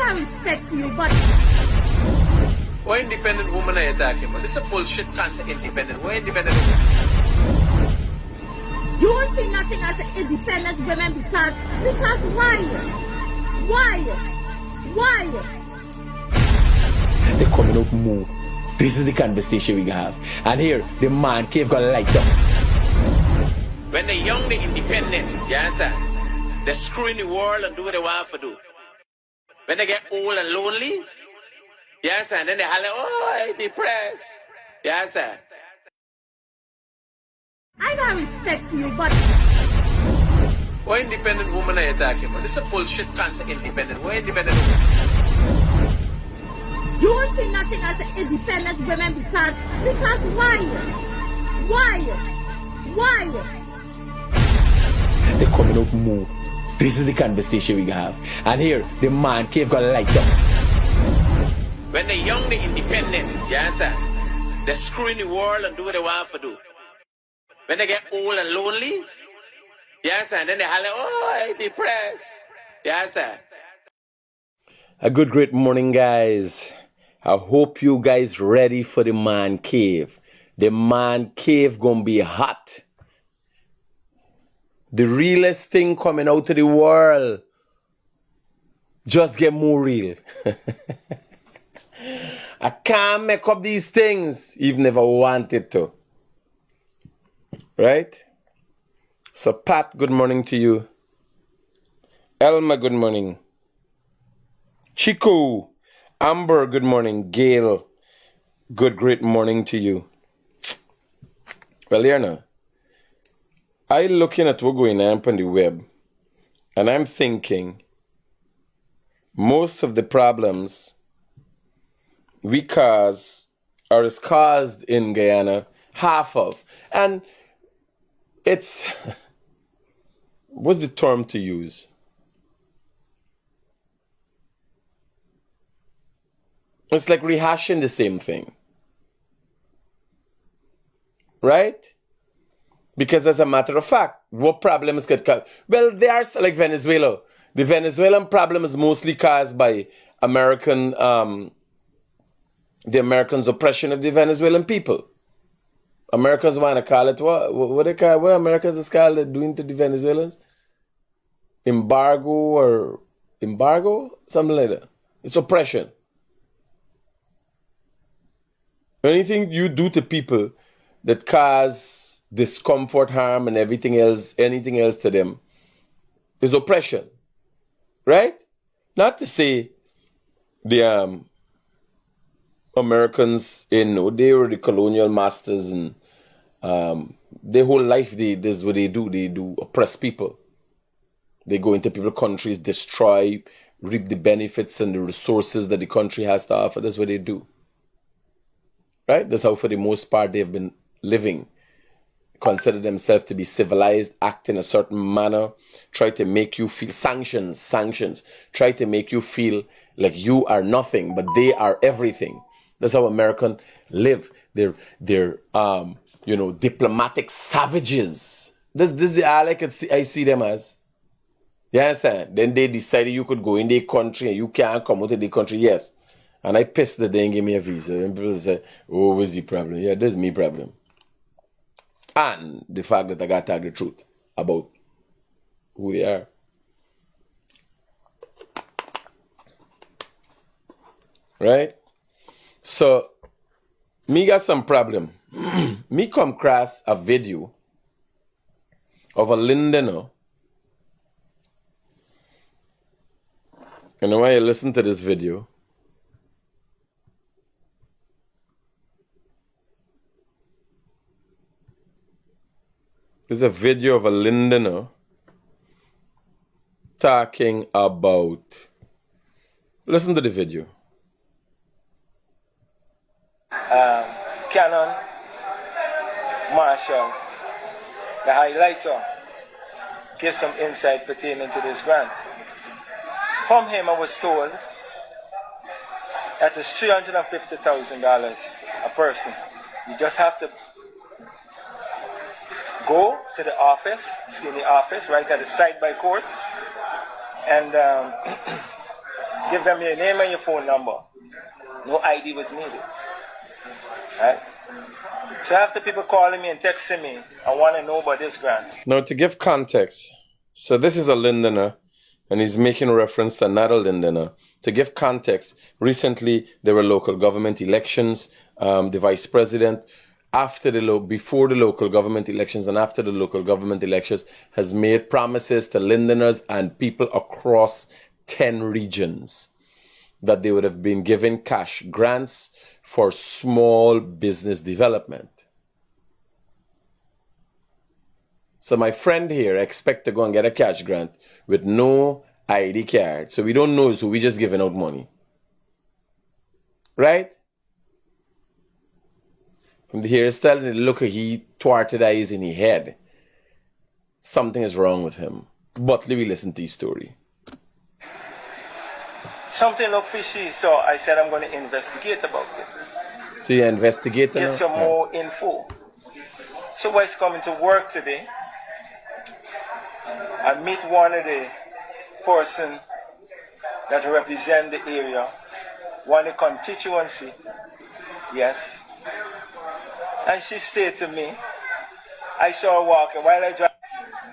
got respect for you, but... What independent woman are you talking about? This is a bullshit concept, independent. What independent woman? You won't see nothing as an independent woman because why? They're coming out more. This is the conversation we have. And here, the man cave got light up. When they're young, they're independent. You understand? They screw in the world and do what they want to do. When they get old and lonely, you understand? Then they holler, oh, I'm depressed. You understand? I got respect for you, but... What independent woman are you talking about? This is a bullshit concept, independent. What independent woman? You won't see nothing as an independent woman because why? They're coming out more. This is the conversation we have. And here, the man cave got light up. When they're young, they're independent. You understand? They screw in the world and do what they want to do. When they get old and lonely, you understand? Then they holler, oh, I'm depressed. You understand? A good, great morning, guys. I hope you guys ready for the man cave. The man cave gonna be hot. The realest thing coming out of the world just get more real. I can't make up these things, even if I wanted to. Right? So Pat, good morning to you. Elma, good morning. Chico, Amber, good morning. Gail, good, great morning to you. Well, here now, I looking at what's going on the web, and I'm thinking most of the problems we cause or is caused in Guyana, half of, and it's, what's the term to use? It's like rehashing the same thing. Right? Because as a matter of fact, what problems get caused? Well, they are like Venezuela. The Venezuelan problem is mostly caused by the Americans' oppression of the Venezuelan people. Americans want to call it what they call, what Americans is called it doing to the Venezuelans? Embargo? Something like that. It's oppression. Anything you do to people that cause discomfort, harm, and anything else to them is oppression. Right? Not to say the Americans, they were the colonial masters and their whole life, this is what they do. They do oppress people. They go into people's countries, destroy, reap the benefits and the resources that the country has to offer. That's what they do. Right? That's how, for the most part, they have been living. Consider themselves to be civilized, act in a certain manner, try to make you feel sanctions, try to make you feel like you are nothing, but they are everything. That's how Americans live. They're diplomatic savages. This is all I see them as. You understand? Then they decided you could go in their country and you can't come out of their country. Yes. And I pissed that they didn't give me a visa. And people say, oh, what's the problem? Yeah, that's my problem. And the fact that I got to tell the truth about who they are. Right? So, me got some problem. Me come across a video of a Londoner. And when you listen to this video, there's a video of a Londoner talking about, listen to the video. Canon Marshall, the highlighter, gives some insight pertaining to this grant. From him, I was told that it's $350,000 a person. You just have to go to the office, skinny office, right at the side by courts, and Give them your name and your phone number. No ID was needed. Right? So after people calling me and texting me, I want to know about this grant. Now, to give context, so this is a Londoner, and he's making reference to another Londoner. To give context, recently there were local government elections. The vice president, before the local government elections and after the local government elections, has made promises to Londoners and people across 10 regions that they would have been given cash grants for small business development. So my friend here expect to go and get a cash grant with no ID card. So we don't know who, we just giving out money. Right? From the hairstyle and the look, he thwarted eyes in his head. Something is wrong with him. But let me listen to his story. Something looked fishy, so I said I'm going to investigate about it. So you investigate Get some more info. So I was coming to work today. I meet one of the person that represent the area, one of the constituency. Yes. And she stayed to me. I saw her walking. While I drive,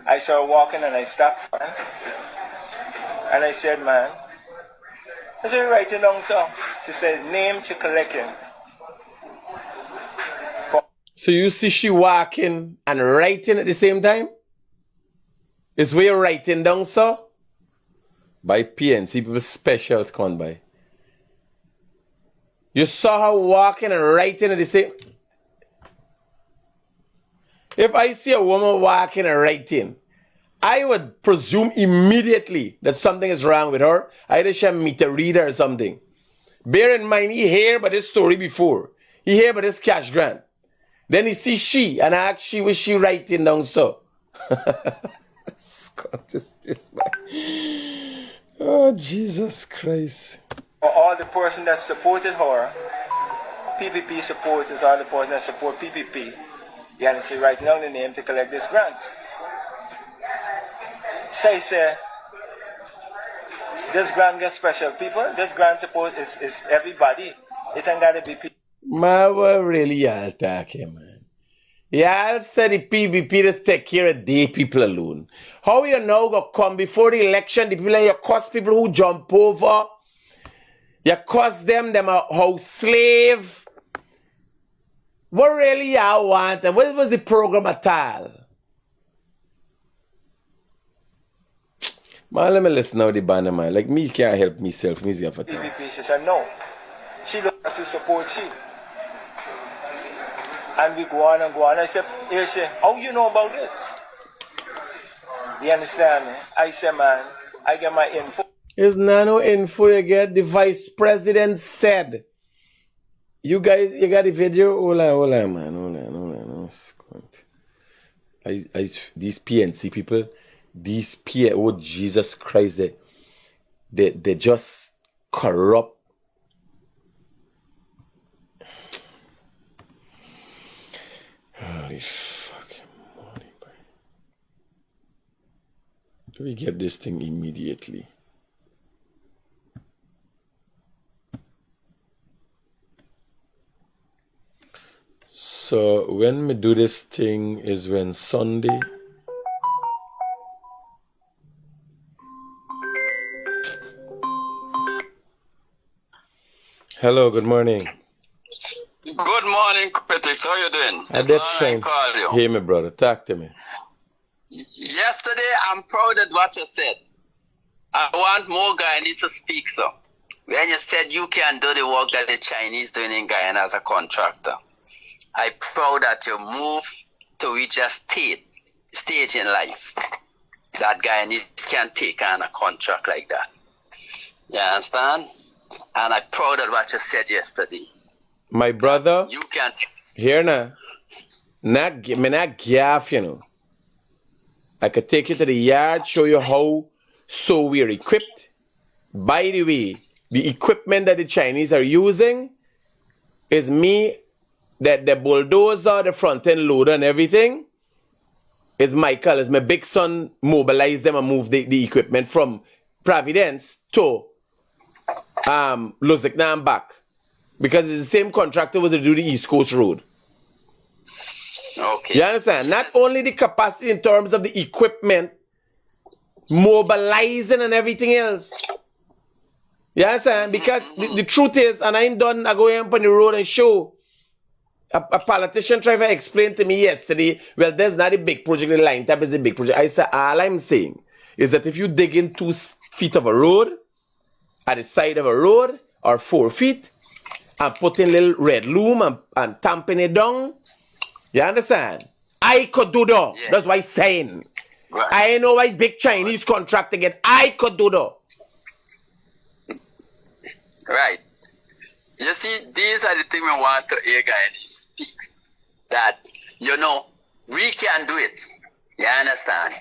I saw her walking and I stopped. And I said, man, I said, writing down song. She says, name to collecting. So you see she walking and writing at the same time? Is where you're writing down, sir? By PNC, people specials come by. You saw her walking and writing at the same. If I see a woman walking and writing, I would presume immediately that something is wrong with her. Either she meet a reader or something. Bear in mind, he heard about this story before. He heard about this cash grant. Then he see she and I ask she, was she writing down so? Oh, Jesus Christ. For all the person that supported her, PPP supporters, all the person that support PPP, you have to see right now the name to collect this grant. Say, this grant gets special people. This grant support is everybody. It ain't got to be people. Man, what really y'all talking, man? Y'all said the PPP just take care of the people alone. How you now go come before the election, the people you cost people who jump over, you cost them a house slave. What really y'all want? What was the program at all? Man, let me listen now to the banner, man. Like me can't help myself. Me for PPP, she said no. She looks to support she. And we go on and go on. I said, hey, she, how you know about this? You understand me? I said, man, I get my info. There's no info you get. The vice president said. You guys, you got the video? Hold on, man. Hold on. These PNC people, oh Jesus Christ, they just corrupt. Holy fucking morning, boy. Do we get this thing immediately? So when we do this thing is when Sunday. Hello, good morning. Good morning, Critic. How you doing? Hey, my brother, talk to me. Yesterday, I'm proud of what you said. I want more Guyanese to speak, so. When you said you can do the work that the Chinese doing in Guyana as a contractor, I'm proud that you move to reach a stage in life that Guyanese can take on a contract like that. You understand? And I'm proud of what you said yesterday. My brother, you can here now. Not gaff, you know. I could take you to the yard, show you how so we're equipped. By the way, the equipment that the Chinese are using is me, that the bulldozer, the front end loader and everything is Michael, is my big son mobilize them and move the equipment from Providence to Luzikna back. Because it's the same contractor was to do the East Coast Road. Okay. You understand? Not only the capacity in terms of the equipment, mobilizing and everything else. You understand? Because the truth is, and I ain't done, I go up on the road and show. A politician tried to explain to me yesterday, well, there's not a big project, the line tap is the big project. I said, all I'm saying is that if you dig in 2 feet of a road, at the side of a road, or 4 feet, and put in little red loom and tamping it down, you understand? I could do that. Yeah. That's why I'm saying. Right. I know why big Chinese contract to get. I could do that. Right. You see, these are the things we want to hear Guyanese speak. That, you know, we can do it. You understand?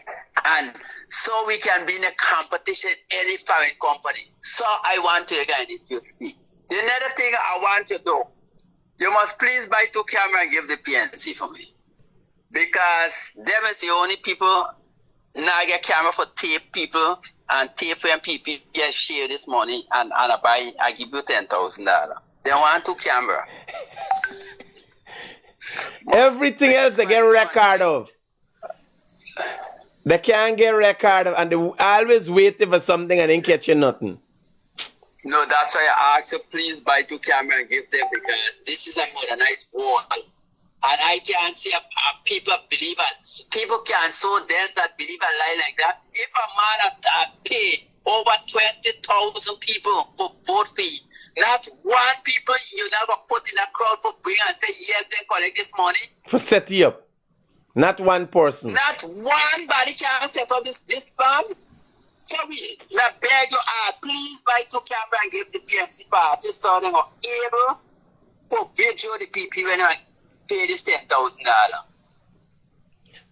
And so we can be in a competition in any foreign company. So I want to hear Guyanese to speak. The another thing I want to do, you must please buy 2 cameras and give the PNC for me. Because them is the only people now get camera for tape people and tape when people get share this money and I give you $10,000. They want 2 camera. Everything else they get record of. They can't get record of and they always waiting for something and ain't catching nothing. No, that's why I ask you please buy 2 cameras and give them because this is a modernized world. And I can't see people believe it. People can so dense that believe a lie like that. If a man had paid over 20,000 people for vote fee, not one people you never put in a crowd for bring and say yes, they collect this money. For set you up. Not one person. Not one body can set up this band. So we beg you, please buy 2 cameras and give the PNC party so they are able to video the people when I pay this $10,000.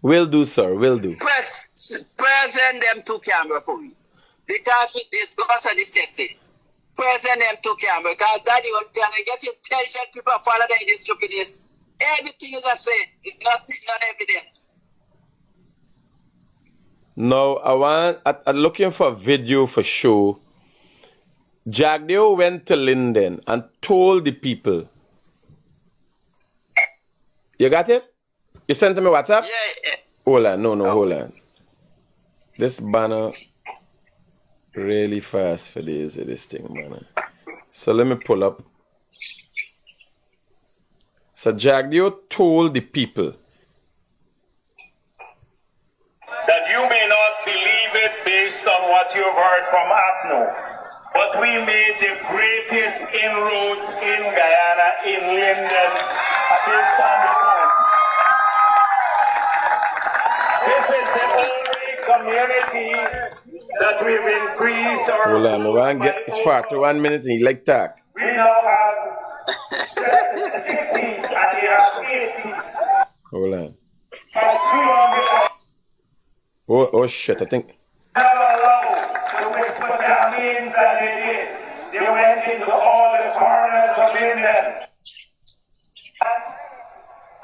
Will do, sir. Will do. Present them 2 cameras for me. Because we discuss and discuss it. Present them 2 cameras. Because that's the only thing. I get intelligent people follow the stupidness. Everything is I say, not evidence. No, I'm looking for a video for show. Jagdeo went to Linden and told the people. You got it? You sent me WhatsApp? Yeah. Hold on, hold on. This banner really fast for this thing, man. So let me pull up. So Jagdeo told the people that you may not believe it based on what you've heard from APNO, but we made the greatest inroads in Guyana, in Linden, at this standard point. This is the only community that we've increased our hold on, I want to get this far to 1 minute and you like that. We now have 6 seats and we have 8 seats. Hold on. And 300. Oh shit, I think. Never allowed to whisper campaigns that they did. They went into all the corners of Linden.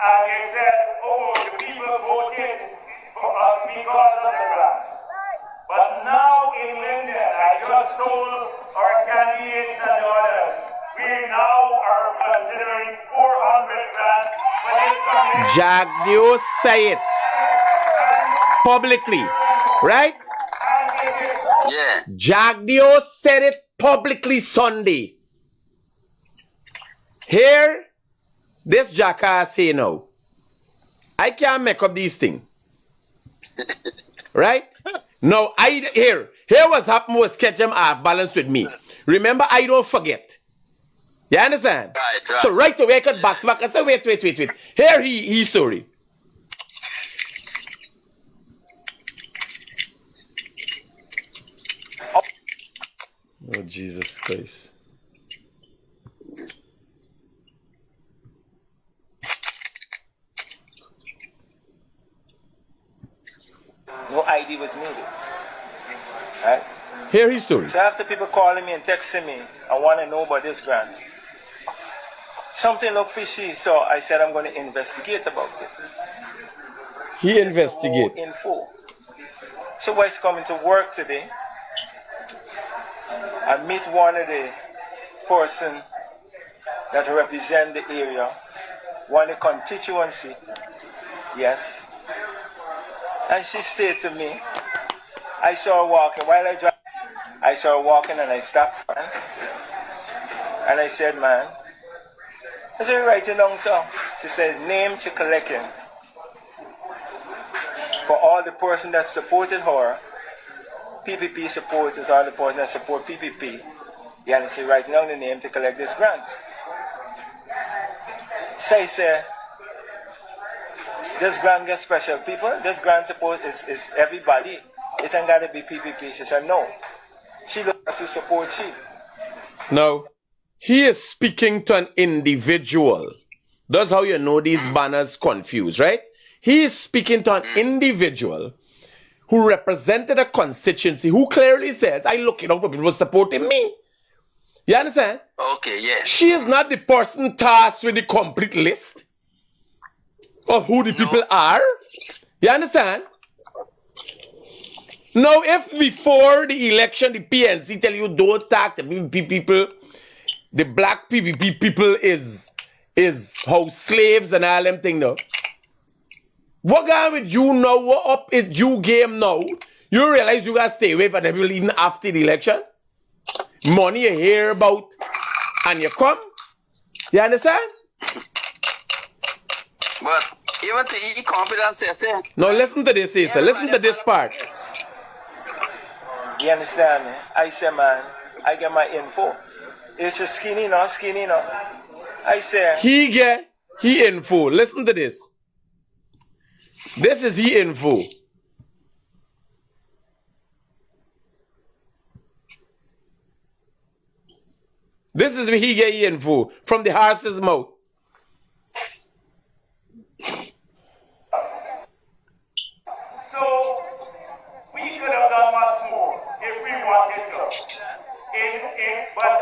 And they said, oh, the people voted for us because of the grass. But now in Linden, I just told our candidates and others, we now are considering 400 grants for this community. Jagdeo say it publicly, right? Yeah. Jagdeo said it publicly Sunday. Here, this jackass say now. I can't make up these things. Right? No, here was happened was catch them off balance with me. Remember, I don't forget. You understand? Right. So right away I could back I said, wait. Here he story. Oh, Jesus Christ. No ID was needed. Right? Here his story. So after people calling me and texting me, I want to know about this grant. Something looked fishy, so I said I'm going to investigate about it. He investigate. Info. So boys coming to work today. I meet one of the person that represent the area, one of the constituency, yes. And she said to me, I saw her walking, while I drive, I saw her walking and I stopped for her. And I said, man, I said, right along so. She says, name to collecting. For all the person that supported her, PPP supporters, all the person that support PPP, you have to say, write down the name to collect this grant. So I say, this grant gets special people, this grant support is everybody. It ain't gotta be PPP. She said, no. She looks to support she. No. He is speaking to an individual. That's how you know these banners confused, right? He is speaking to an individual who represented a constituency who clearly says, I looking out for people supporting me. You understand? Okay, yeah. She is not the person tasked with the complete list of who the people are. You understand? Now, if before the election, the PNC tell you don't talk to PPP people, the black PPP people is house slaves and all them thing now. What going with you now? What up is you game now? You realize you gotta stay away from them people even after the election? Money you hear about and you come? You understand? But even to eat confidence, say. Now listen to this, sister. Listen to this part. You understand me? I say, man, I get my info. It's just skinny, no. I say, He info. Listen to this. This is he info. This is where he get info from the horse's mouth. So we could have done much more if we wanted to. But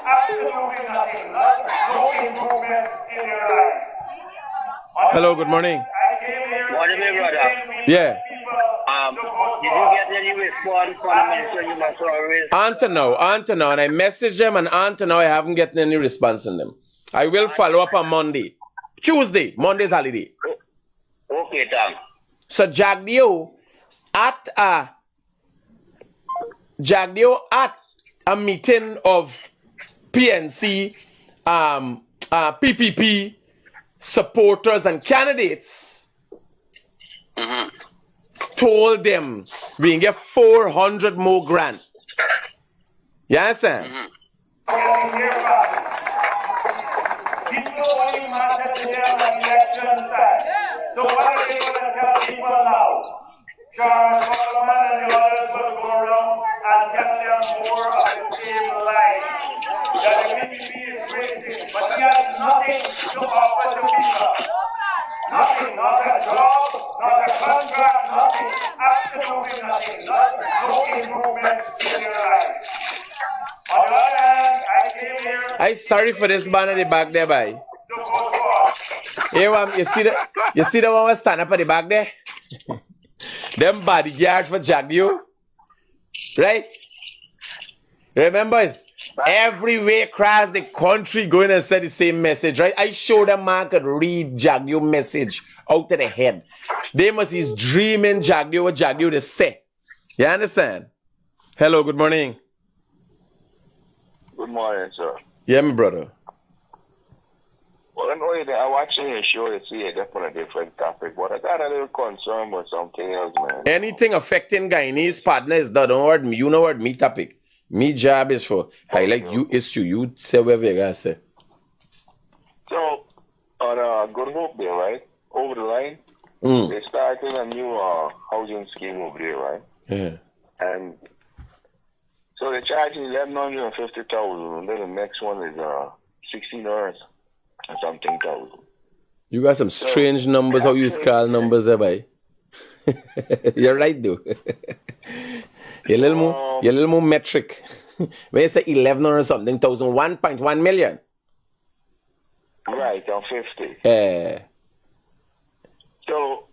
absolutely nothing, no improvement in your lives. Hello, good morning. I came here. What is it, brother? Yeah. Did you get any response from the minister you must always? Until now, and I messaged them, and until now I haven't gotten any response from them. I will follow up on Monday. Monday's holiday. Okay, thanks. So Jagdio at a meeting of PNC, PPP supporters and candidates told them we can get 400 more grant. You understand? People only wanted to hear on election side. So what are they going to tell people now? Charles Solomon and the others will go around and tell them more of the same lies that the PPP is raising, but he has nothing to offer to people. Nothing, not a job, not a contract, nothing, absolutely nothing, no improvement in your life. On the other hand, I came here. I'm sorry for this man at the back there, bye. Hey, you see the one was stand up at the back there? Them bodyguards for Jagdio, right? Remember, it's everywhere across the country going and say the same message, right? I showed them man could read Jagdio message out of the head. They must is dreaming Jagdio what Jagdio to say. You understand? Hello, good morning. Good morning, sir. Yeah, my brother. Well, I know I watching your show, you see a different topic, but I got a little concern with something else, man. Anything affecting Guyanese partners, don't word me. You know what me topic. Me job is for highlight you issue. You say whatever you gotta say. So, on Good Hope there, right? Over the line, they started a new housing scheme over there, right? Yeah. And so they're charging $1,150,000, and then the next one is $1,600 and something thousand. You got some strange numbers, how you call numbers there, boy. You're right, though. You're a little more metric. When you say 11 or something thousand, 1.1 million. Right, on 50. Yeah. So,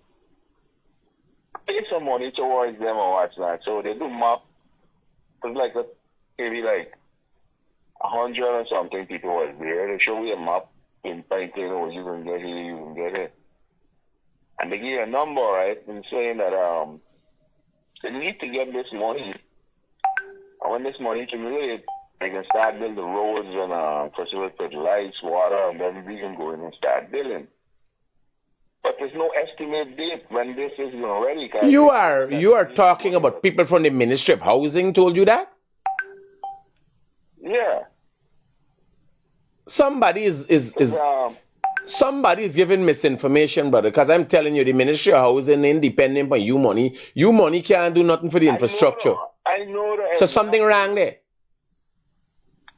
pay some money towards them or what's not. So they do map was like maybe like 100 or something people was there. They show you a map in painting, oh, you can get here, you can get it. And they give you a number, right? And saying that they need to get this money. And when this money accumulates, they can start building the roads and facilitate lights, water, and then we can go in and start building. But there's no estimate date when this is ready. You are talking about people from the Ministry of Housing told you that? Yeah. Somebody somebody is giving misinformation, brother, because I'm telling you, the Ministry of Housing independent on you money. You money can't do nothing for the infrastructure. I know that. So something wrong there.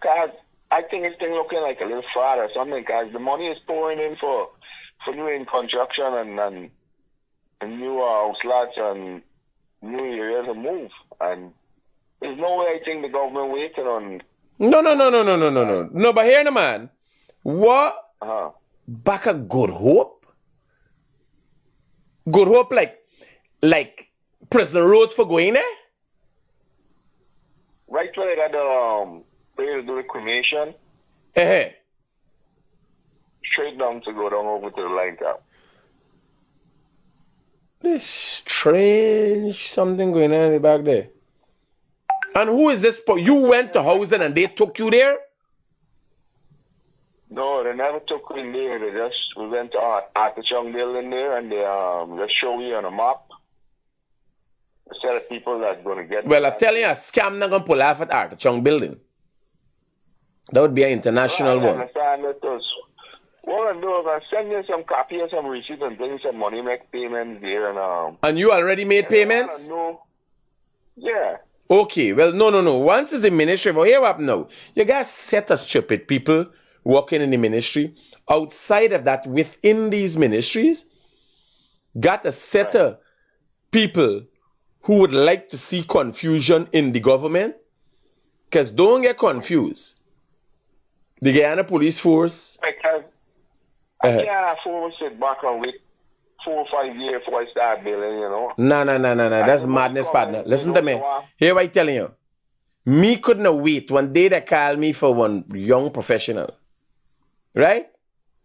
Because I think it's looking like a little fraud or something, because the money is pouring in for new construction and new house lots and new areas to move. And there's no way I think the government waiting on. No. No, but here, man. What? Back a Good Hope? Good Hope like prison roads for Guyana? Right where they got the where to do the cremation. Straight down to go down over to the line cap. This strange something going on in the back there. And who is this? You went to housing and they took you there? No, they never took me in there. We went to Artichong building there and they just show you on a map. A set of people that's going to get. Well, I'm telling you, a scam not going to pull off at Artichong building. That would be an international one. I understand that what I'm doing is send you some copy of some receipt and bring some money, make payments there. And you already made payments? Yeah. Okay, well, no. Once it's the ministry, well, here what now? You guys set of stupid people working in the ministry. Outside of that, within these ministries, got a set of people who would like to see confusion in the government. Because don't get confused. The Guyana police force. I can't afford to sit back and wait 4 or 5 years before I start building, No. That's madness, partner. Listen to me. Here what I'm telling you. Me couldn't wait one day they call me for one young professional. Right?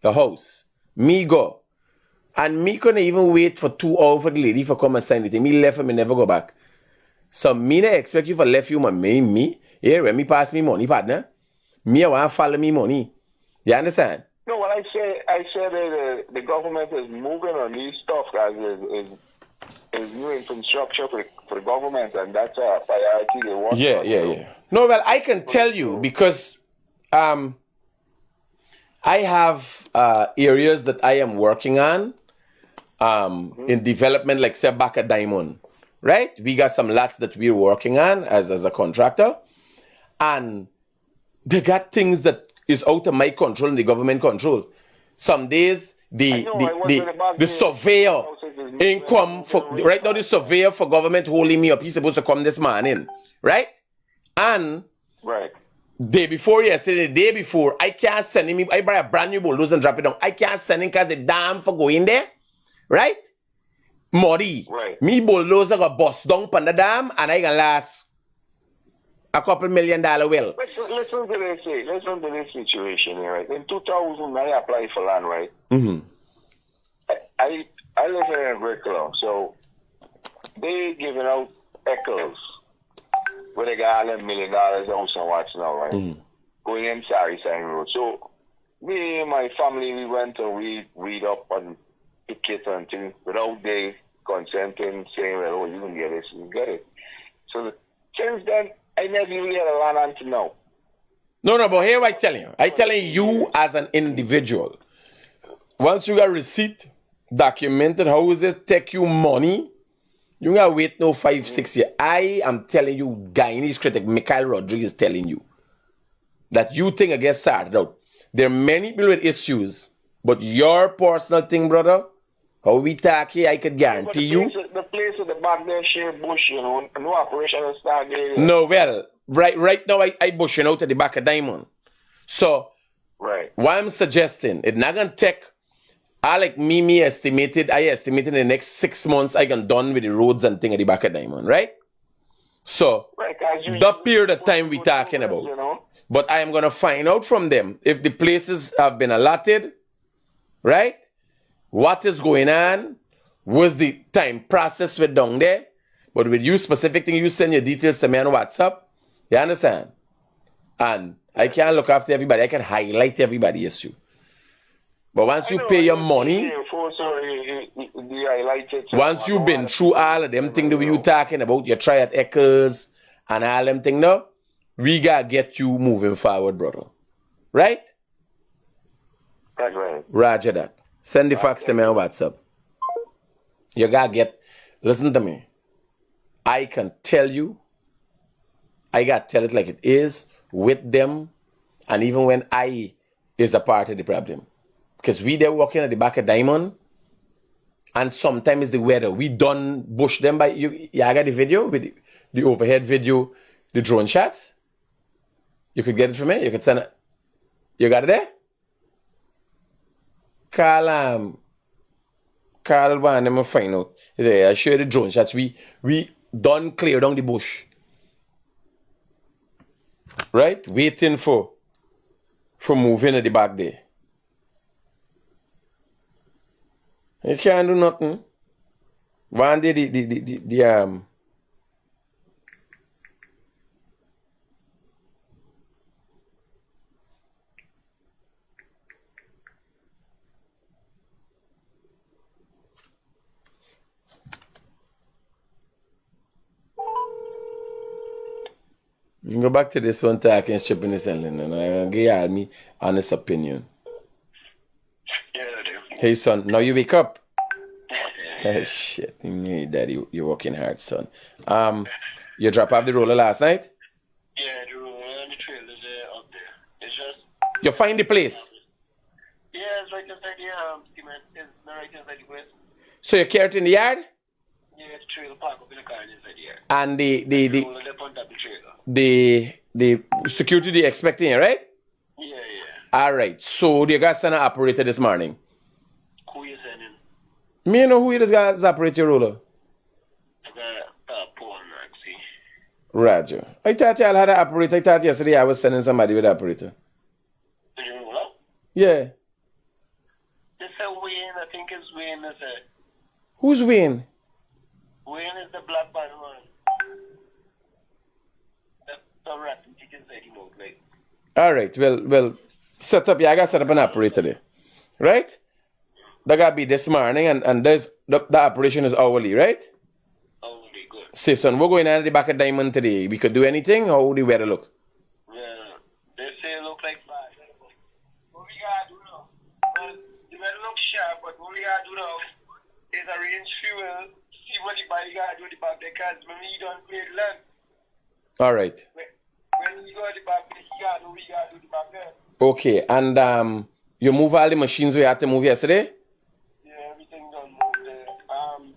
The house. Me go. And me couldn't even wait for 2 hours for the lady for come and sign it. Me left and me never go back. So me not expect you for left you me. Here when me pass me money, partner. Me I want to follow me money. You understand? No, what I say that the government is moving on these stuff, guys. Is new infrastructure for the government, and that's a priority they want. Yeah. No, well, I can tell you because I have areas that I am working on in development, like say back at Diamond, right? We got some lots that we're working on as a contractor, and they got things that is out of my control and the government control. Some days the surveyor income for right now the surveyor for government holding me up. He's supposed to come this morning, right? And day before yesterday, the day before, I can't send him. I buy a brand new bulldozer and drop it down. I can't send him because the dam for going there, right? Muddy. Me bulldozer got bust down on the dam and I can last a couple $1 million well. Listen to this situation here, right? In 2000, I applied for land, right? Mm-hmm. I live here in Bricklow, so they giving out echoes where they got $1 million house and what's now, right? Mm-hmm. Going in Sari Sign Road. So me and my family, we went to read up on tickets and things without they consenting, saying, well, you can get it, you can get it. So since then, I never really had a land until now. No, but here I'm telling you as an individual, once you got receipt, documented houses take you money, you gotta wait no 5-6 years. I am telling you, Guyanese critic Michael Rodriguez is telling you that you think I get started out. There are many people with issues, but your personal thing, brother, how we talk here, I could guarantee you. The place at the back there, share bush, no operation will start there. No, well, right now I bushing out at the back of Diamond. So, what I'm suggesting, it's not gonna take. I estimated in the next 6 months I can done with the roads and thing at the back of Diamond, right? So, Right, 'cause the period of time we're talking about. You know? But I am going to find out from them if the places have been allotted, right? What is going on? Was the time process with down there? But with you specific thing, you send your details to me on WhatsApp. You understand? And I can't look after everybody. I can highlight everybody issue. But once you pay your money, once you've been through all of them things that you talking about, you try at Echoes and all them things now, we gotta get you moving forward, brother. Right? Right. Roger that. Send the fax to me on WhatsApp. You gotta get, listen to me. I can tell you, I gotta tell it like it is with them, and even when I is a part of the problem. Because we there walking at the back of Diamond, and sometimes the weather. We done bush them by you. I got the video with the overhead video, the drone shots. You could get it from me. You could send it. You got it there? Call one, let me find out. I show you the drone shots. We done clear down the bush. Right? Waiting for moving at the back there. You can't do nothing. One day the you can go back to this one talking shipping this and I'm gonna give me honest opinion. Yeah, I do. Hey son, now you wake up. Oh shit. Hey, daddy, you're working hard, son. You drop off the roller last night? Yeah, the roller and the trail is up there. It's just You find the place. yeah, it's right inside the cement. It's right inside the place. So you carry it in the yard? Yeah, the trailer park up in the car inside the yard. And the Roller left on top of the trailer. the security they expecting you, right? Yeah. Alright. So the guys sent an operator this morning. Who you sending? Me know who this guys operate your roller. I got Paul Maxie. Roger. I thought y'all had an operator. I thought yesterday I was sending somebody with an operator. Did you roll up? Yeah. They said Wayne, I think it's Wayne, they said. Who's Wayne? Wayne is the black man one. The rat and chicken said he moved like. Alright, well, set up, yeah, I gotta set up an operator there. Right? That gotta be this morning, and there's the operation is hourly, right? Oh, they good. Say, son, we're going on at the back of Diamond today. We could do anything. How the weather look? Yeah, they say it look like bad. What we gotta do now? Well, the weather look sharp, but what we gotta do now is arrange fuel, see what the body gotta do at the back there, because when we don't clear the land, Alright. when we go at the back there, he gotta do what he gotta do at the back there. Okay, and you move all the machines we had to move yesterday? Yeah, everything done moved there.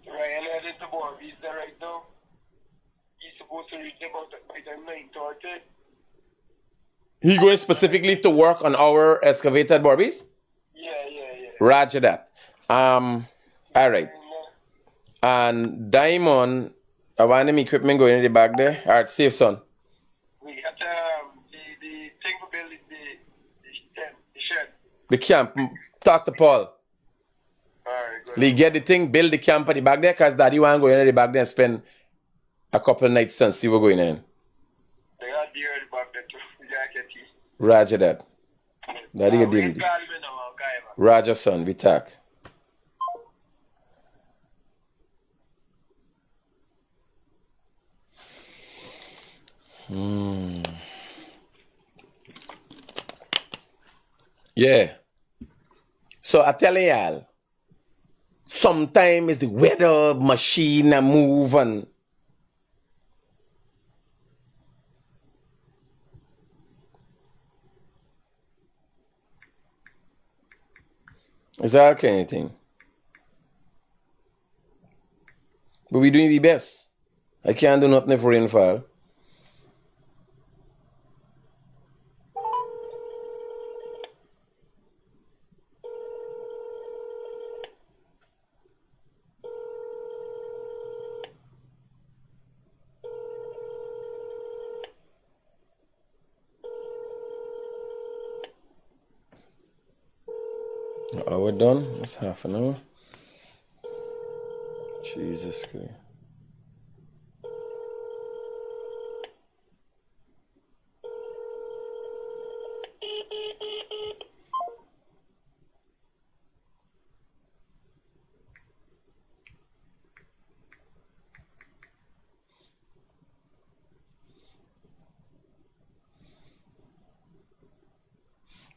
Ryan headed to Borby's there right now. He's supposed to reach about by time 9:30. He going specifically to work on our excavator at Barbies? Yeah. Roger that. Alright. And Diamond, I want them equipment going in the back there. Alright, safe, son. We got the thing for building the shed. The camp. Talk to Paul. Alright, good. They get the thing, build the camp at the back there, because Daddy want to go in the back there and spend a couple of nights and see what's going on. They got deer at the back there too. We gotta get you. Roger that. Daddy get deal with it. Roger, son, we talk. Yeah. So I tell y'all, sometimes the weather machine and move and it's all kind of thing. But we doing the best. I can't do nothing if rain fall. Are we done? It's half an hour. Jesus Christ.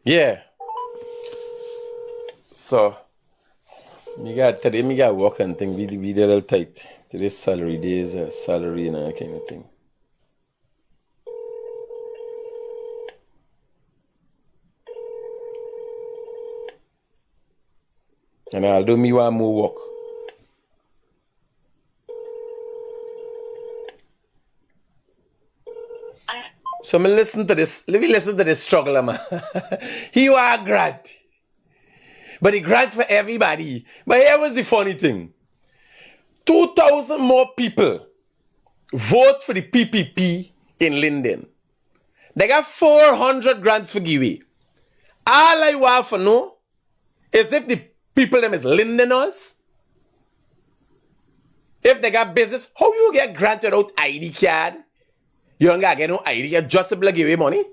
Yeah. So today me got work and thing be a little tight. Today's salary days, salary and that kind of thing. And I'll do me one more work. So me listen to this. Let me listen to this struggle, man. He was a grant. But he grant for everybody. But here was the funny thing. 2,000 more people vote for the PPP in Linden. They got 400 grants for giveaway. All I want to know is if the people them is Lindeners, if they got business, how you get grant without ID card? You don't got get no ID card just to give away money?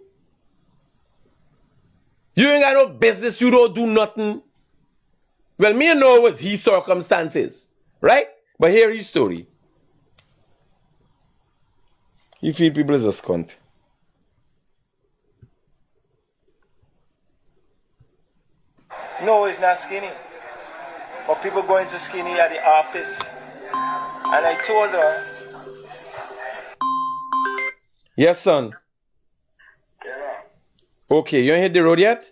You ain't got no business, you don't do nothing. Well, me know it was his circumstances, right? But here his story. You feel people is a scunt. No, it's not skinny. But people going to skinny at the office. And I told her. Yes, son. Okay, you ain't hit the road yet?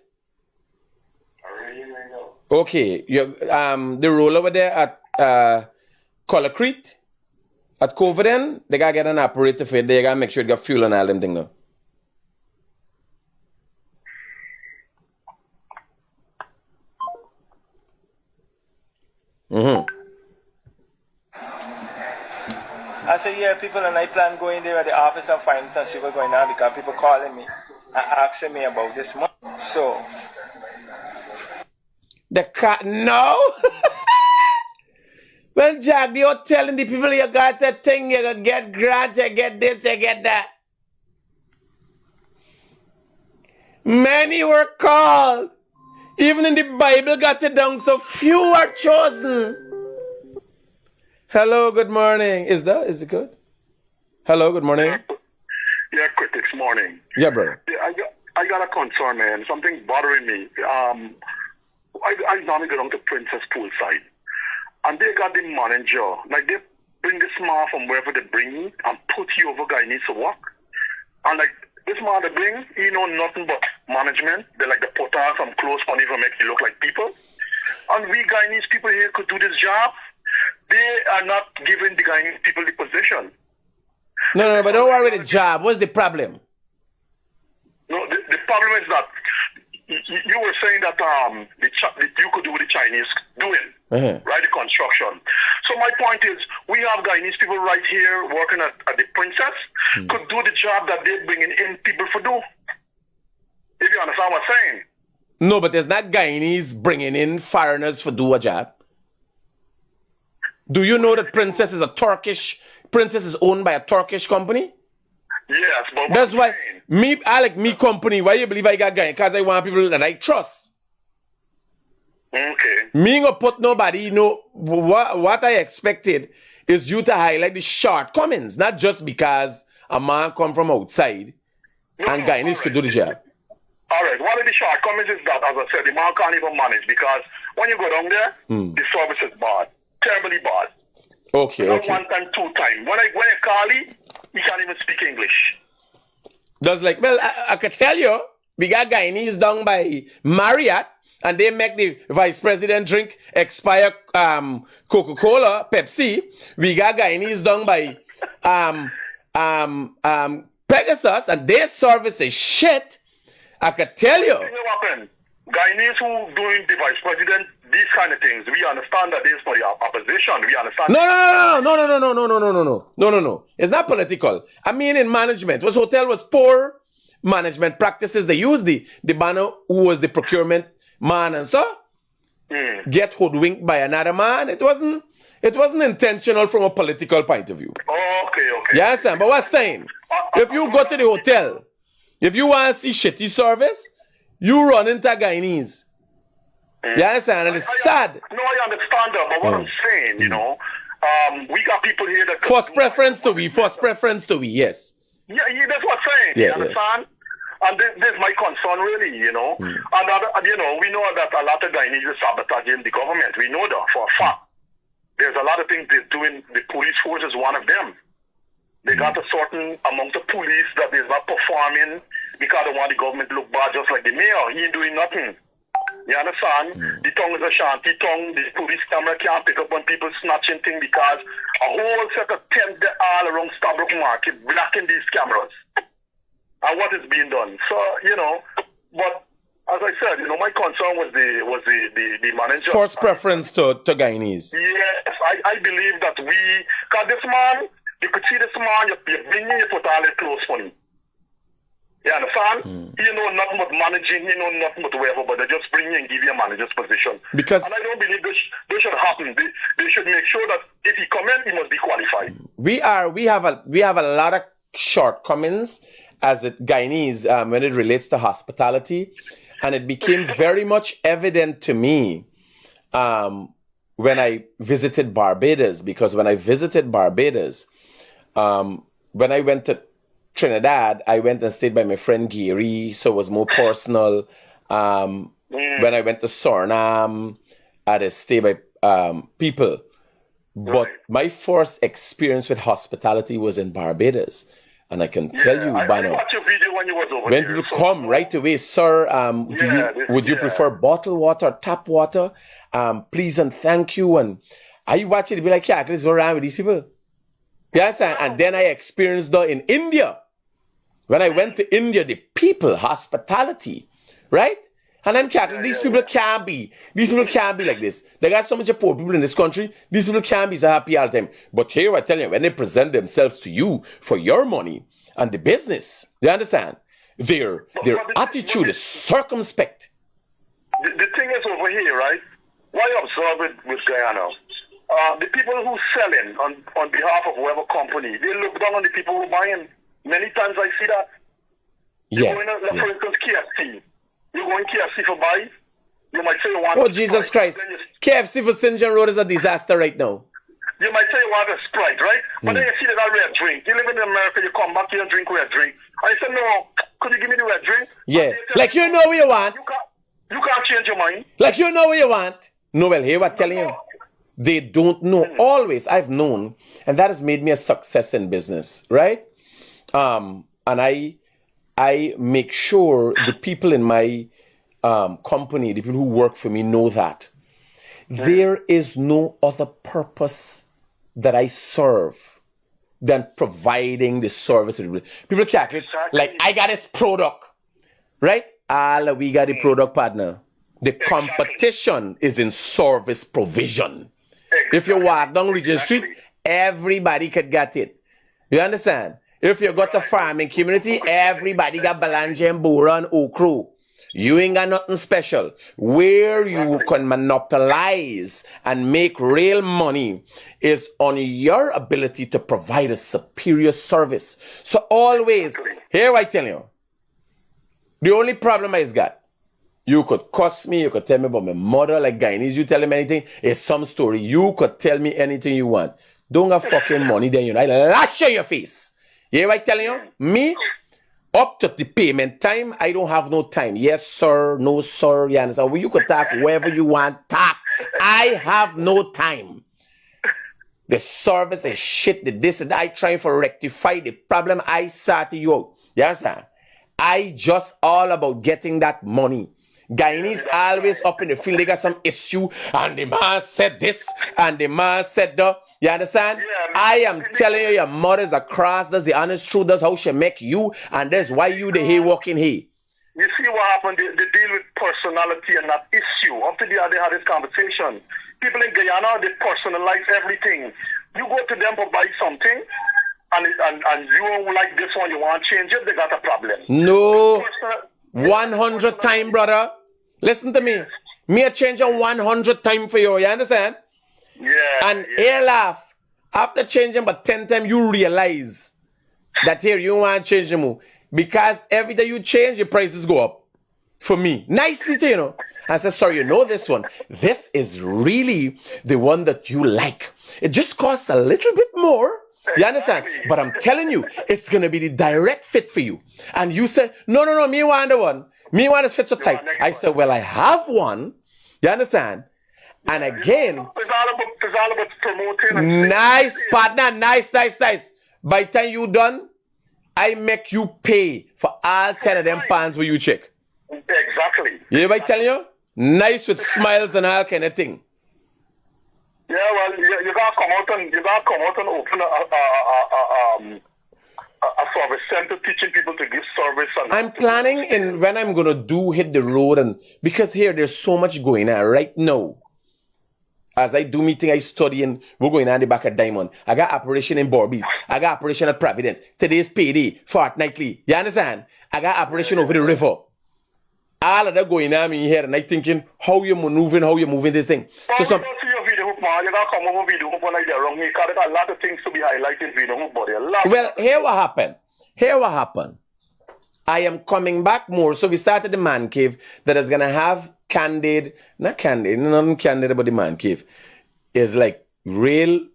Okay, you the roll over there at Critic at Coverdale, they gotta get an operator for it. They gotta make sure you got fuel and all them things now. I said, yeah, people, and I plan going there at the office and find it and see what's going on because people calling me and asking me about this month. So. The cat, no? When Jack, you're telling the people you got that thing, you gonna get grants, you get this, you get that. Many were called. Even in the Bible got it down, so few are chosen. Hello, good morning. Is it good? Hello, good morning. Yeah, Critics, morning. Yeah, brother. Yeah, I got a concern, man. Something bothering me. I normally go down to Princess Poolside, and they got the manager. Like, they bring this man from wherever they bring you and put you over Guyanese to work. And, like, this man they bring, he know nothing but management. They like the put on some clothes on even make you look like people. And we Guyanese people here could do this job. They are not giving the Guyanese people the position. No, but don't worry with the job. What's the problem? No, the problem is that you were saying that you could do what the Chinese doing, right? The construction. So my point is, we have Guyanese people right here working at the Princess could do the job that they're bringing in people for do. If you understand what I'm saying. No, but there's not Guyanese bringing in foreigners for do a job. Do you know that Princess is Princess is owned by a Turkish company? Yes, but that's why I like me company. Why you believe I got Guyana? Because I want people that I trust. Okay. Me gonna put nobody, you know, what I expected is you to highlight the shortcomings, not just because a man come from outside and Guyanese could do the job. All right, one of the shortcomings is that, as I said, the man can't even manage because when you go down there, the service is bad, terribly bad. Okay. One time, two time. When I call him, he can't even speak English. That's like, well, I could tell you, we got Guyanese down by Marriott, and they make the vice president drink expire Coca-Cola, Pepsi. We got Guyanese down by Pegasus, and their service is shit. I could tell you. You know what happened? Guyanese who doing the vice president, these kind of things, we understand that this is for the opposition. We understand. No. It's not political. I mean, in management, was hotel was poor management practices. They used the banner who was the procurement man and so. get hoodwinked by another man. It wasn't intentional from a political point of view. Okay. You understand? But what's saying? If you go to the hotel, if you want to see shitty service, you run into Guyanese. You understand? And it's sad. No, I understand that, but what I'm saying, you know, we got people here that... First preference to we, yes. Yeah, that's what I'm saying. You understand? And this is my concern, really, you know. And, you know, we know that a lot of Guyanese are sabotaging the government. We know that for a fact. There's a lot of things they're doing. The police force is one of them. They got a certain amount of police that is not performing because they want the government to look bad, just like the mayor. He ain't doing nothing. You understand? The tongue is a shanty tongue. The police camera can't pick up on people snatching things because a whole set of tents all around Stabrook Market blocking these cameras. And what is being done? So, you know, but as I said, you know, my concern was the manager. First preference to Guyanese. Yes, I believe that because this man, you could see this man, you bring him, you put all his clothes for him. You understand? He know nothing but managing, he know nothing but whatever, but they just bring you and give you a manager's position. And I don't believe this should happen. They should make sure that if he come in, he must be qualified. We have a lot of shortcomings as a Guyanese when it relates to hospitality. And it became very much evident to me when I visited Barbados, because when I visited Barbados, when I went to Trinidad, I went and stayed by my friend Gary, so it was more personal. When I went to Suriname, I had to stay by people. But my first experience with hospitality was in Barbados. And I can tell you, Bano, watched your video when you was over when you come right away, sir, would you prefer bottled water, tap water? Please and thank you. And I watch it, be like, yeah, let's go around with these people. Yes, and then I experienced that in India. When I went to India, the people, hospitality, right? And I'm Catholic. These people can't be like this. They got so much poor people in this country. These people can't be so happy all the time. But here I tell you, when they present themselves to you for your money and the business, you understand? Their attitude is circumspect. The thing is over here, right? Why observe it with Guyana? The people who selling on behalf of whoever company, they look down on the people who buying. Many times I see that. For instance, KFC. You go in KFC for buy, you might say you want... Oh, Jesus Christ. KFC for St. John Road is a disaster right now. You might say you want a Sprite, right? But then you see that red drink. You live in America, you come back here and drink red drink. I said, no, could you give me the red drink? Yeah, like you know what you want. You can't change your mind. Like you know what you want. No, well, here I'm telling you. They don't know. Always, I've known. And that has made me a success in business, right? And I make sure the people in my company, the people who work for me, know that there is no other purpose that I serve than providing the service. People calculate, like, I got this product, right? We got a product partner. The competition is in service provision. If you walk down Regent Street, everybody could get it. You understand? If you got the farming community, everybody got Balanja and Bora and Okro. You ain't got nothing special. Where you can monopolize and make real money is on your ability to provide a superior service. So always, here I tell you, the only problem I got, you could cuss me, you could tell me about my mother, like Guyanese, you tell him anything, it's some story. You could tell me anything you want. Don't have fucking money, then you know, I lash your face. You hear what I'm telling you? Me, up to the payment time, I don't have no time. Yes, sir. No, sir. You understand? Well, you could talk wherever you want. Talk. I have no time. The service is shit. This and I trying to rectify the problem I saw to you. You understand? I just all about getting that money. Guyanese always up in the field. They got some issue. And the man said this. And the man said that. You understand? Yeah, I am telling you, your mother's a cross. That's the honest truth. That's how she make you. And that's why you the here walking here. You see what happened? They deal with personality and that issue. Up to the other, they had this conversation. People in Guyana, they personalize everything. You go to them to buy something, and you don't like this one, you want to change it, they got a problem. No. 100 times, brother. Listen to me. Me a change them 100 times for you. You understand? Yeah. And here laugh. After changing but 10 times, you realize that here you want to change them. Because every day you change, your prices go up. For me. Nicely, you know. I said, sorry, you know this one. This is really the one that you like. It just costs a little bit more. You understand? But I'm telling you, it's going to be the direct fit for you. And you say, no, me want the one. Me want to fit so tight. I said, well, I have one. You understand? And again, it's all about promoting. Nice, partner. Nice. By the time you done, I make you pay for all 10 of them pants where you check. Exactly. You hear what I tell you? Nice with smiles and all kind of thing. Yeah, well, you gotta come out and open a service center teaching people to give service. And I'm planning in when I'm gonna hit the road, and because here there's so much going on right now. As I do meeting, I study, and we're going on the back at Diamond. I got operation in Borbies. I got operation at Providence. Today's payday, fortnightly. You understand? I got operation over the river. All of that going on in here, and I thinking how you're maneuvering, how you're moving this thing. So some. You gotta come over video hoop like that wrong. There's a lot of things to be highlighted video hoop, but well, here what happened. I am coming back more. So we started the man cave that is gonna have not candid about the man cave. Is like real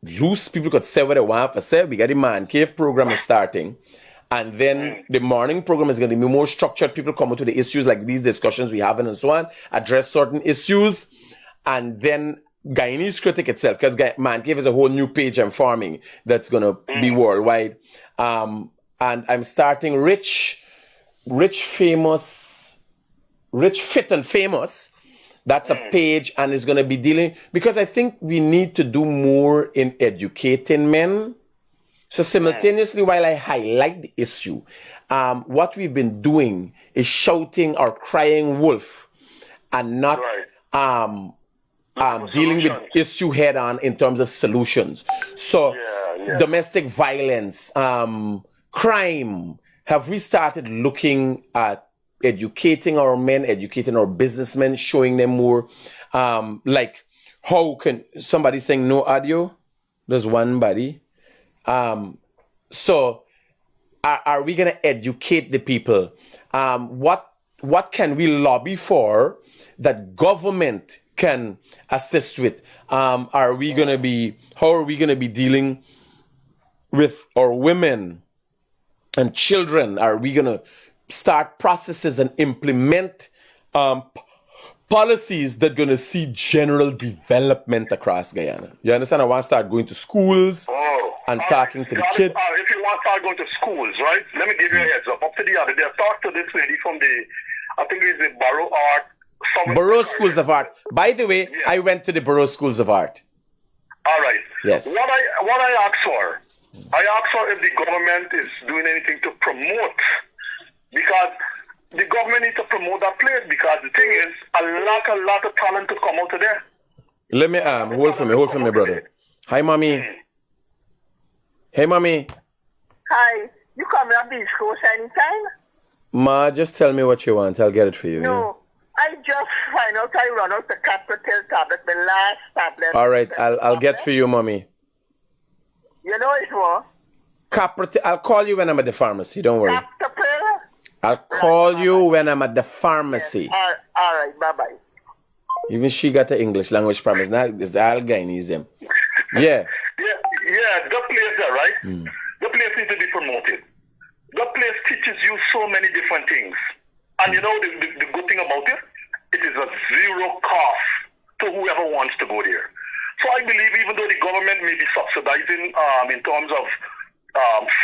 loose. People could say what they want for say. We got the man cave program is starting. And then the morning program is going to be more structured. People come to the issues like these discussions we having and so on, address certain issues. And then Guyanese Critic itself, because Man Cave is a whole new page I'm forming that's going to be worldwide. And I'm starting Rich, Fit and Famous. That's a page, and it's going to be dealing, because I think we need to do more in educating men. So simultaneously, while I highlight the issue, what we've been doing is shouting or crying wolf and not dealing with issue head on in terms of solutions. So domestic violence, crime, have we started looking at educating our men, educating our businessmen, showing them more, like how can somebody saying no audio? There's one buddy. So are we going to educate the people? What can we lobby for that government can assist with? How are we going to be dealing with our women and children? Are we going to start processes and implement policies that are going to see general development across Guyana? You understand? I want to start going to schools and talking to the kids. If you want to start going to schools, right? Let me give you a heads up. Up to the other day, I talked to this lady from I think it's the Borough Art. Borough Schools of Art. By the way, I went to the Borough Schools of Art. All right. Yes. What I asked for, if the government is doing anything to promote, because the government needs to promote that place, because the thing is, a lot of talent to come out of there. Let me hold for me, brother. Hi, mommy. Hey, mommy. Hi. You come to the Beach Coast anytime? Ma, just tell me what you want. I'll get it for you. No. I just find out I run out the Capital tablet, the last tablet. All right. I'll get for you, mommy. You know it was? I'll call you when I'm at the pharmacy. Don't worry. Capital? I'll call you when I'm at the pharmacy. Yes. All right. Bye-bye. Even she got the English language promise. Now it's all Guyanese them. Yeah. Yeah, that place there, right? The place needs to be promoted. That place teaches you so many different things. And you know the good thing about it? It is a zero cost to whoever wants to go there. So I believe even though the government may be subsidizing in terms of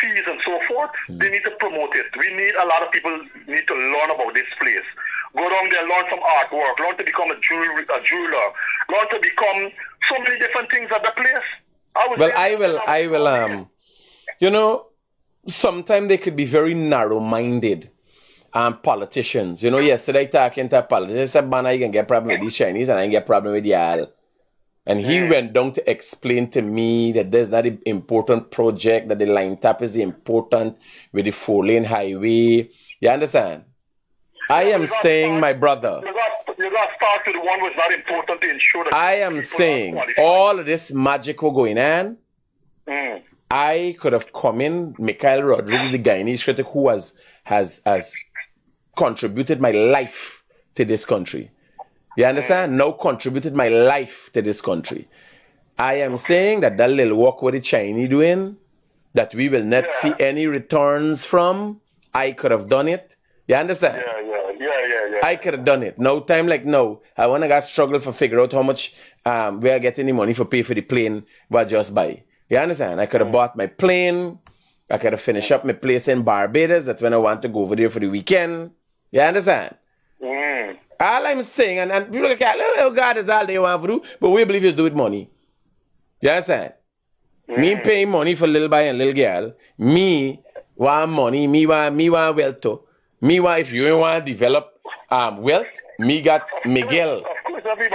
fees and so forth, they need to promote it. A lot of people need to learn about this place. Go down there, learn some artwork, learn to become a jeweler, learn to become so many different things at the place. I will, you know, sometimes they could be very narrow-minded politicians. You know, yesterday talking to a politician, I said, man, I can get problem with these Chinese and I can get problem with y'all. And he went down to explain to me that there's not an important project, that the line tap is important with the 4-lane highway. You understand? I am saying, my brother. You got got to start with the one was not important to ensure that I am people are saying qualified. all of this magic were going on. Mm. I could have come in, Mikhail Rodriguez, the Guyanese critic who has contributed my life to this country. You understand? Now contributed my life to this country. I am saying that little work with the Chinese doing, that we will not see any returns from, I could have done it. You understand? Yeah. I could have done it. No time like now. I want to struggle for figure out how much we are getting the money for pay for the plane, but just buy. You understand? I could have bought my plane. I could have finished up my place in Barbados. That's when I want to go over there for the weekend. You understand? Mm. All I'm saying, and people look at, oh God, is all they want to do, but we believe is do with money. You understand? Me paying money for little boy and little girl. Me want money. Me want wealth too. Me want, if you want to develop wealth, me got Miguel.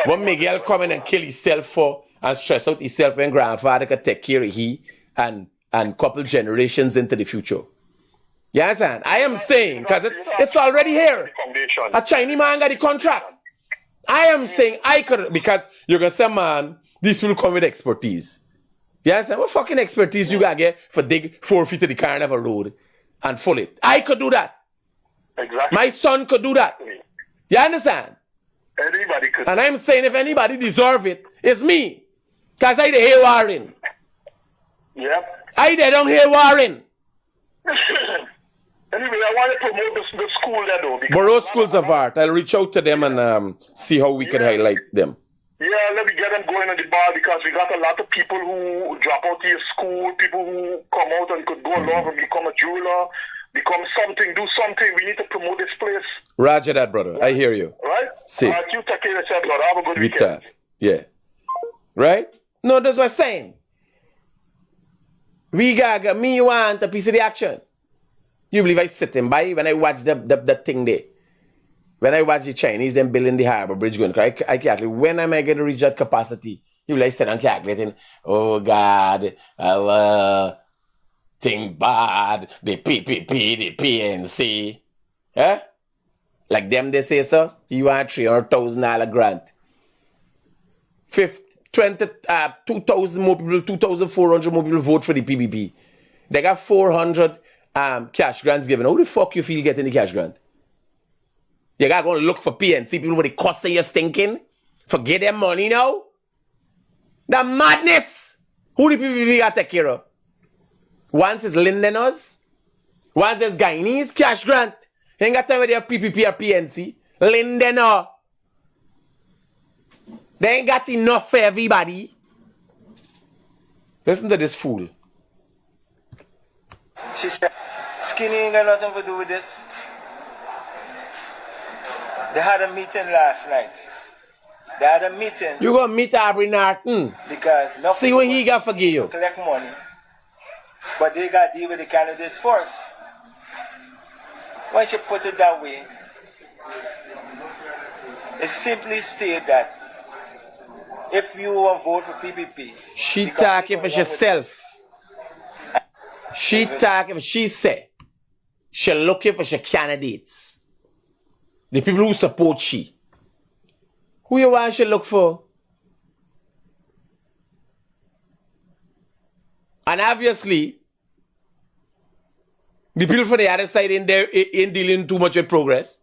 When Miguel come in and kill himself for and stress out himself when grandfather could take care of he and couple generations into the future. You understand? I am saying, because it's already here. A Chinese man got the contract. I am saying I could, because you're going to say, man, these people come with expertise. You understand? What fucking expertise you got to get for dig 4 feet of the Carnival Road and full it? I could do that. Exactly. My son could do that. You understand? Anybody could. And I'm saying if anybody deserve it, it's me. Because I the hair Warren. Yep. I they don't hear Warren. Anyway, I want to promote the school there though. Borough Schools of Art. I'll reach out to them and see how we could highlight them. Yeah, let me get them going on the bar because we got a lot of people who drop out of school, people who come out and could go along and become a jeweler, become something, do something. We need to promote this place. Roger that, brother. I hear you. Right? Safe. You take care of yourself, brother. Have a good weekend. Yeah. Right? No, that's what I'm saying. We got me want a piece of the action. You believe I sitting by when I watch the thing there? When I watch the Chinese them building the harbor bridge going, I calculate when am I going to reach that capacity? You believe I sit and calculating, oh God, thing bad, the PPP, the PNC. Huh? Like them they say so? You want $300,000 grant. 2,000 more people, 2,400 more people vote for the PPP. They got 400 cash grants given. How the fuck you feel getting the cash grant? You gotta go look for PNC people with the cost of your stinking. Forget their money now. The madness. Who the PPP got to take care of? Once is Lindeners. Once is Guyanese cash grant. You ain't got time with their PPP or PNC. Lindener. They ain't got enough for everybody. Listen to this fool. She said, skinny ain't got nothing to do with this. They had a meeting last night. They had a meeting. You gonna meet Aubrey Norton. Because nothing. See what he got for you. Collect money. But they got to deal with the candidates first. Once you put it that way, it simply state that if you vote for PPP, she talking for herself. She talking, she say, she looking for her candidates. The people who support she. Who you want she look for? And obviously, the people for the other side ain't dealing too much with progress.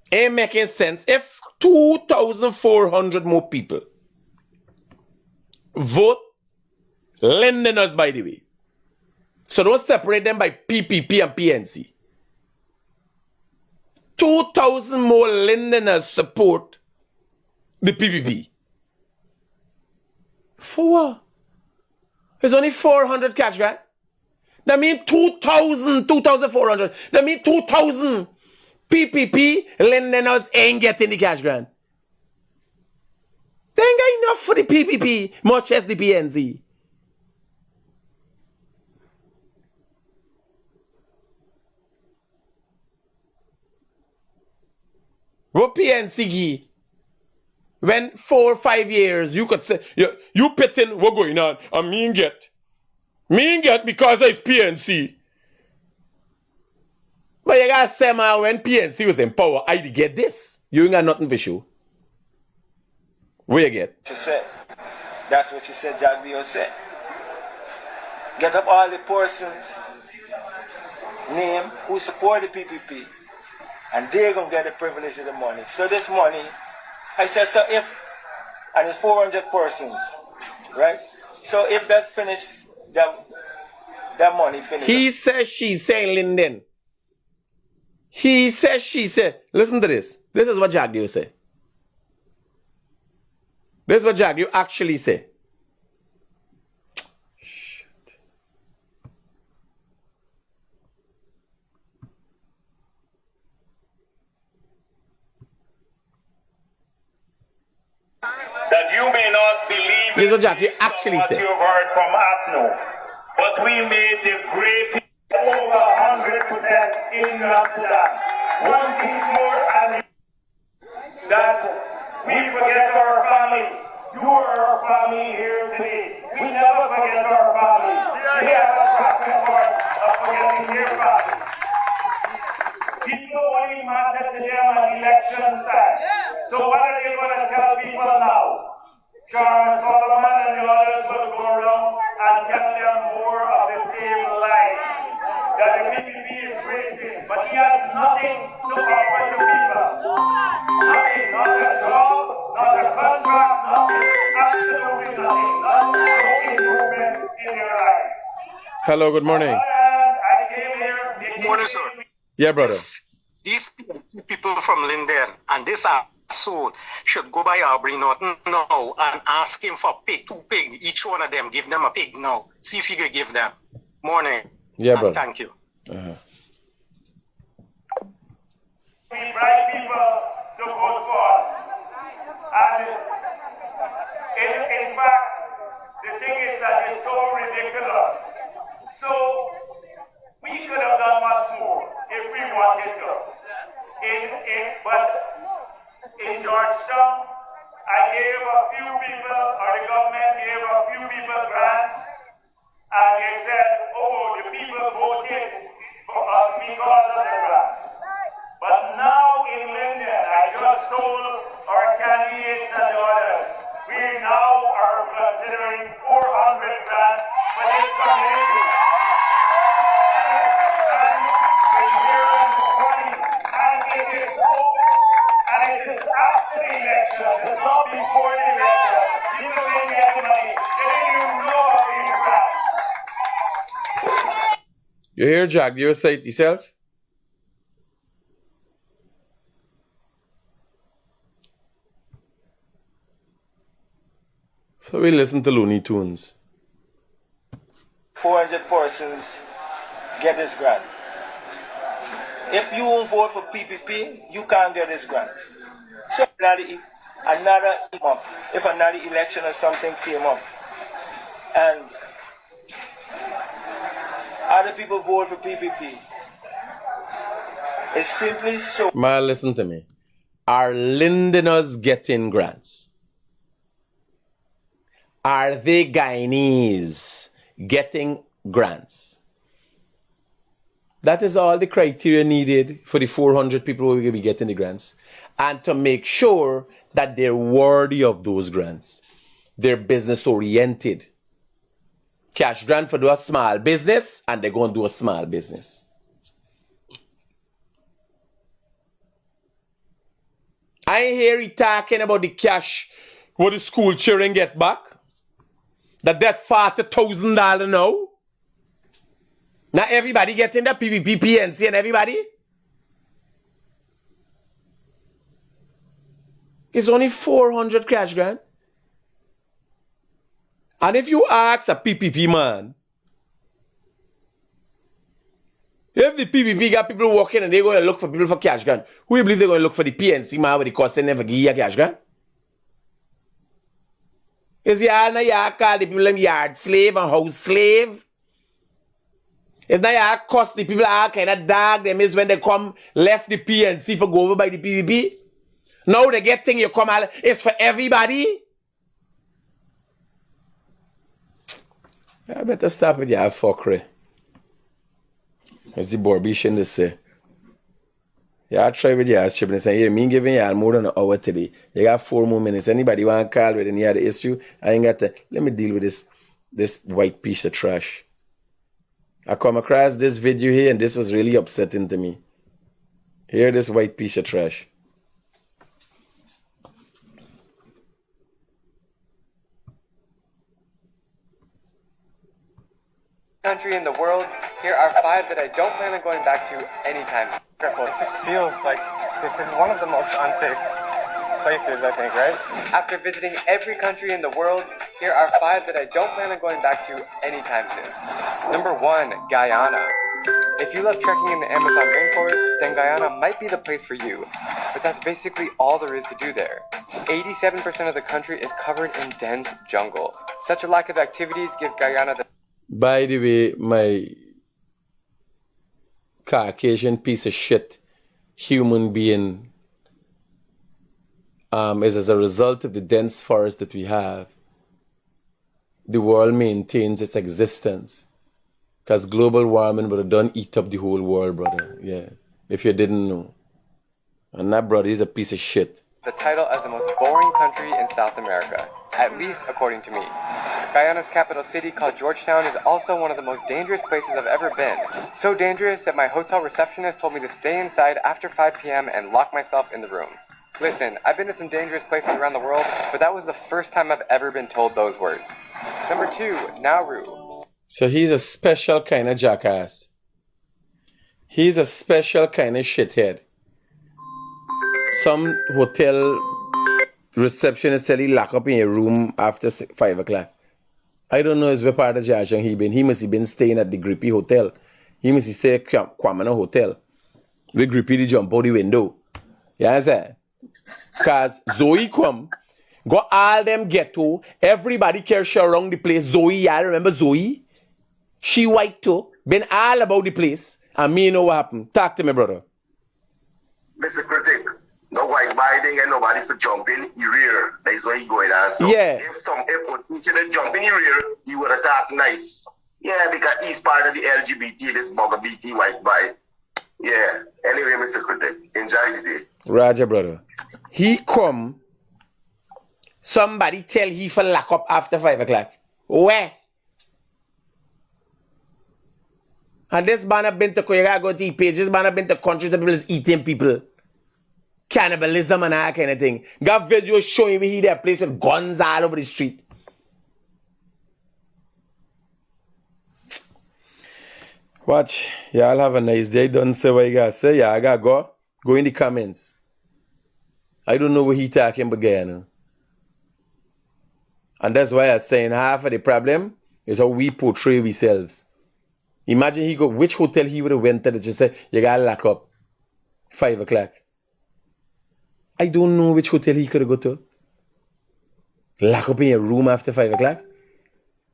Ain't making sense. If 2,400 more people vote, lending us, by the way. So don't separate them by PPP and PNC. 2,000 more lenders support the PPP. For what? There's only 400 cash grant. That means 2,400. That means 2,000 PPP lenders ain't getting the cash grant. They ain't got enough for the PPP, much as the PNC. What PNC give? When 4 or 5 years, you could say, you pitting what going on, and me and get because it's PNC. But you got say, man, when PNC was in power, I did get this. You ain't got nothing for show. Where you get? She said. That's what she said, Jack Dio said. Get up all the persons name who support the PPP, and they're going to get the privilege of the money. So this money, I said, so if, and it's 400 persons, right? So if that finish, that money finished. He says, she's saying, Linden. He says, she said. Listen to this. This is what Jack Dio said. This is what Jack Dio actually said. That you may not believe This is what Jack Dio actually what said. you've heard from APNO, but we made the great over 100% in North Sudan. One seat more, and that we forget our family. You are our family here today. We never forget our family. We have a track record of forgetting your family. People only matter to them at election time. So what are they going to tell people now? Sharma Solomon and the others will go around and tell them more of the same lies. That the PPP is racist, but he has nothing to offer to people. Nothing, not a job, not a contract, nothing, absolutely nothing. No improvement in your lives. Hello, good morning. I came here. Good morning, sir. Yeah, brother. These people from Linden and this asshole should go by Aubrey Norton now and ask him for pig, 2 pig. Each one of them, give them a pig now. See if he can give them. Morning. Yeah, and brother. Thank you. We bribe people to vote for us. And in fact, the thing is that it's so ridiculous. So we could have done much more if we wanted to. But in Georgetown, I gave a few people, or the government gave a few people grants, and they said, oh, the people voted for us because of the grants. But now in Linden, I just told our candidates and others, we now are considering 400 grants for this community. And here in the morning, and it is after the election, it's not before the election. People didn't get the money, they didn't even know about these grants. You hear, Jack? You say it yourself? So we listen to Looney Tunes. 400 persons get this grant. If you won't vote for PPP, you can't get this grant. So if another election or something came up, and other people vote for PPP, it's simply so. Man, listen to me. Are Lindeners getting grants? Are they Guyanese getting grants? That is all the criteria needed for the 400 people who will be getting the grants. And to make sure that they're worthy of those grants. They're business oriented. Cash grant for do a small business, and they're going to do a small business. I ain't hear you talking about the cash what the school children get back. That $40,000 now. Now everybody getting the PPP, PNC and everybody. It's only 400 cash grant. And if you ask a PPP man, if the PPP got people working and they're going to look for people for cash grant, who you believe they're going to look for the PNC man with the cost they never give you a cash grant? Is y'all not y'all call the people them yard slave and house slave? It's not y'all cost the people all kind of dog them is when they come left the PNC for go over by the PPP? Now they get thing you come out, it's for everybody? I better stop with y'all fuckery. As the Borbishan they say. Yeah, I try with your chip and say, here, me giving you more than an hour today. You got 4 more minutes. Anybody want to call with any other issue? I ain't got to. Let me deal with this white piece of trash. I come across this video here and this was really upsetting to me. Hear this white piece of trash. Country in the world, here are 5 that I don't plan on going back to anytime. Careful, it just feels like this is one of the most unsafe places, I think, right? After visiting every country in the world, here are 5 that I don't plan on going back to anytime soon. Number 1, Guyana. If you love trekking in the Amazon rainforest, then Guyana might be the place for you. But that's basically all there is to do there. 87% of the country is covered in dense jungle. Such a lack of activities gives Guyana the... By the way, my Caucasian piece of shit human being is as a result of the dense forest that we have, the world maintains its existence. Because global warming would have done eat up the whole world, brother. Yeah, if you didn't know. And that, brother, is a piece of shit. The title as the most boring country in South America, at least according to me. Guyana's capital city, called Georgetown, is also one of the most dangerous places I've ever been. So dangerous that my hotel receptionist told me to stay inside after 5 p.m. and lock myself in the room. Listen, I've been to some dangerous places around the world, but that was the first time I've ever been told those words. Number 2, Nauru. So he's a special kind of jackass. He's a special kind of shithead. Some hotel receptionist tell you lock up in your room after 5 o'clock. I don't know his what part of Georgia he been. He must have been staying at the Grippy Hotel. He must have stayed at Kwamana Hotel. With Grippy to jump out the window. You understand? Because Zoe come, got all them ghetto, everybody carry around the place. Zoe, y'all remember Zoe? She white too, been all about the place. And me know what happened. Talk to me, brother. Mr. Critic, no white biding and nobody for jumping in rear. That's why he going on. So yeah. If incident jump in rear, he would attack nice. Yeah, because he's part of the LGBT, this bugger BT white bite. Yeah. Anyway, Mr. Critic, enjoy the day. Roger, brother. He come, somebody tell he for lock up after 5 o'clock. Where? And this man have been to Korea, go to the page. This man have been to countries that people is eating people. Cannibalism and that kind of thing. Got videos showing me he there place with guns all over the street. Watch. Y'all have a nice day. Don't say what you gotta say. Yeah, I gotta go. Go in the comments. I don't know what he talking about, Guyana. And that's why I'm saying half of the problem is how we portray ourselves. Imagine he go, which hotel he would have went to that just said, you gotta lock up 5 o'clock. I don't know which hotel he could have go to. Lock up in your room after 5 o'clock?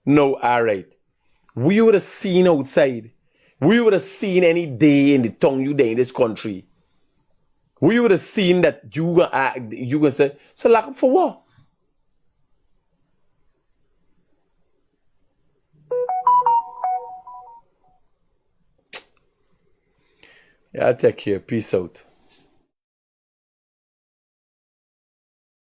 No, alright. We would have seen outside. We would have seen any day in the tongue you day in this country. We would have seen that you gonna say, so lock up for what? Yeah, take care. Peace out.